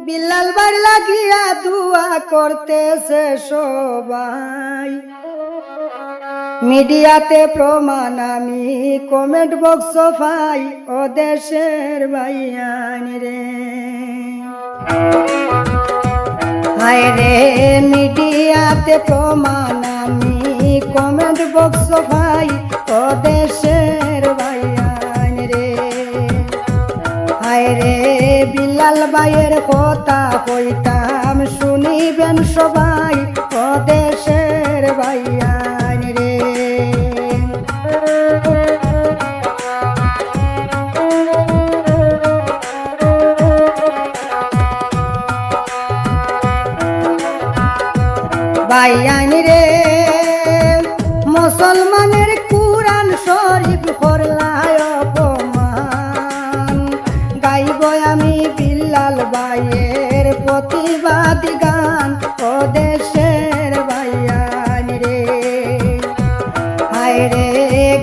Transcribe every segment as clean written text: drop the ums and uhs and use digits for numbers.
বিল্লাল ভাই লাগিয়া দুয়া করতেছে সবাই, মিডিয়াতে প্রমাণ আমি কমেন্ট বক্স পাই, ও দেশের ভাইয়ান রে। হায় রে মিডিয়াতে প্রমাণ আমি কমেন্ট বক্স পাই, ও দেশের ভাইয়ান রে। হায় রে বিল্লাল ভাইয়ের কথা কইতাম শুনিবেন সবাই, ও দেশের ভাইয়ান রে। ভাইয়ান রে মুসলমানের কুরআন শরীফ করলায় অপমান, গাইব আমি বিল্লাল ভাইয়ের প্রতিবাদী গান, ও দেশের ভাইয়ান রে। হায় রে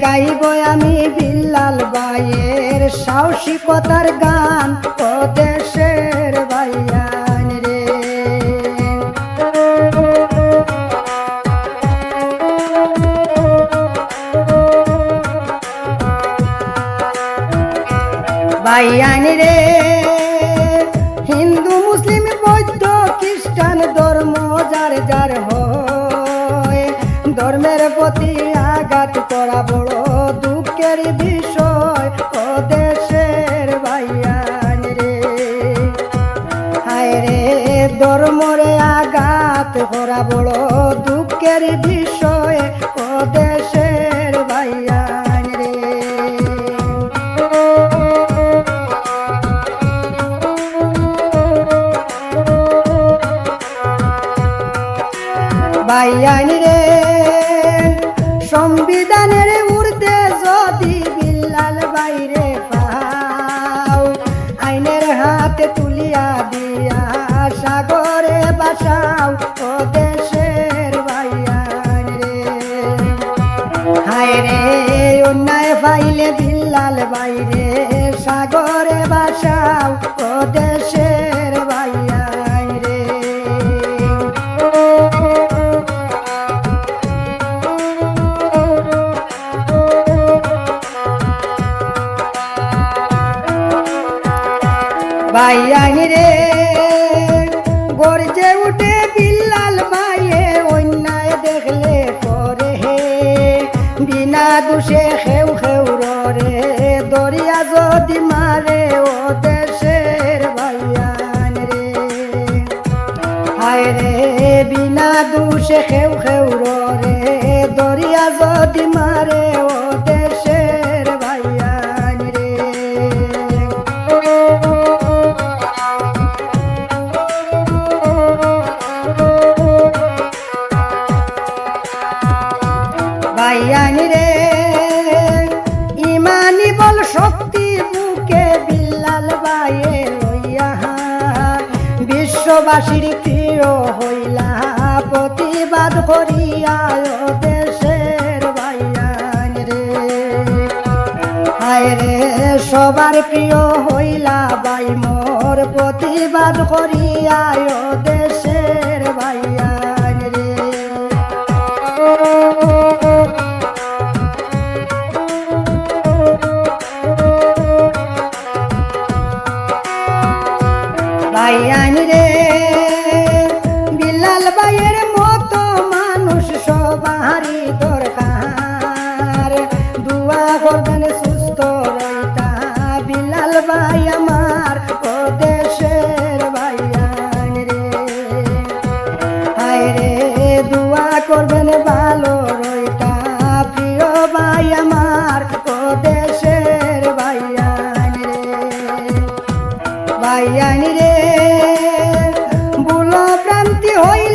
গাইব আমি বিল্লাল ভাইয়ের সাহসিকতার গান, ও দেশের ভাইয়ান রে। ভাইয়ান রে হিন্দু মুসলিম বৌদ্ধ খ্রিস্টান ধর্ম যার যার হয়, ধর্মের প্রতি আঘাত করা বড় দুঃখের বিষয়, ও দেশের ভাইয়ান রে। হায় রে ধর্মরে আঘাত করা বড় দুঃখের বিষয়, ও দেশের ভাইয়ান রে। ভাইয়ান রে সংবিধানের ঊর্ধ্বে যদি বিল্লাল বাইরে পাও, আইনের হাতে তুলিয়া দিয়া সাগরে বাসাও, ও দেশের ভাইয়ান রে। হায় রে অন্যায় পাইলে বিল্লাল বাইরে সাগরে বাসাও, ও দেশের ভাইয়ান রে। ভাইয়ান রে গর্জে উঠে বিল্লাল ভাইয়ে অন্যায় দেখলে পরে, বিনা দোষে খেউ খেউ রে দরিয়া যদি মারে, ও দেশের ভাইয়ান রে। হায় রে বিনা দোষে খেউ খেউ রে দরিয়া যদি মারে, ও দেশের ভাইয়ান রে। ভাইয়ান রে ইমানি বল শক্তি বুকে বিল্লাল ভাইয়ে লইয়া, বিশ্ববাসীর প্রিয় হইলা প্রতিবাদ করিয়া, ও দেশের ভাইয়ান রে। হায় রে সবার প্রিয় হইলা ভাই মোর প্রতিবাদ করিয়া, ও দেশের ভাইয়ান রে। ভাইয়ান রে বিল্লাল ভাইয়ের মতো মানুষ সবারই দরকার, দুয়া করবেন সুস্থ রইতা বিল্লাল ভাই আমার, ও দেশের ভাইয়ান রে। হায় রে দুয়া করবেন ভালো রইতা প্রিয় ভাই আমার, ও দেশের ভাইয়ান রে। ভাইয়ান রে ভুল ভ্রান্তি হইল